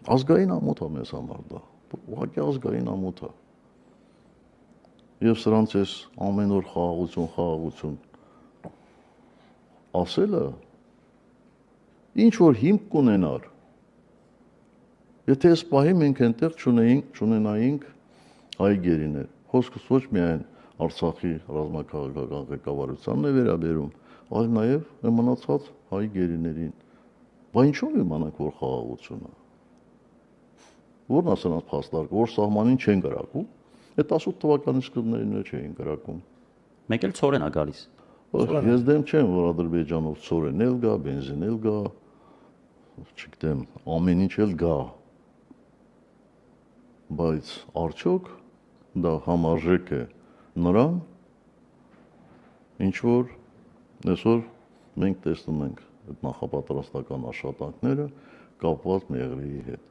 Ազգային ամոթ է մեզ համար դա, ուղղակի ազգային ամոթ է։ Եվ սրանց էս ամեն օր խաղաղություն ասելը ինչ որ հիմք կունենար, եթե այս պահի մենք այնտեղ չունենայինք հայ գերիներ, խոսքս ոչ միայն Արցախի ռազմաքաղաքական ղեկավարությանն է վերաբերում, այլ նաև մնացած հայ գերիներին։ Բա ինչու՞ իմանանք, որ խաղաղություն է։ Որն է սրանց փաստարկը, որ սահմանին չեն գրակում, այդ 18 թվականի սկզբներին չէին գրակում։ Մեկ էլ ցորեն է գալիս։ Ես դեմ չեմ, որ Ադրբեջանով ցորեն էլ գա, բենզին էլ գա, չգիտեմ, ամեն ինչ էլ գա։ Բայց արդյոք դա համարժեք է նրան, ինչ որ այսօր մենք տեսնում ենք այդ նախապատրաստական աշխատանքները կապված Մեղրիի հետ։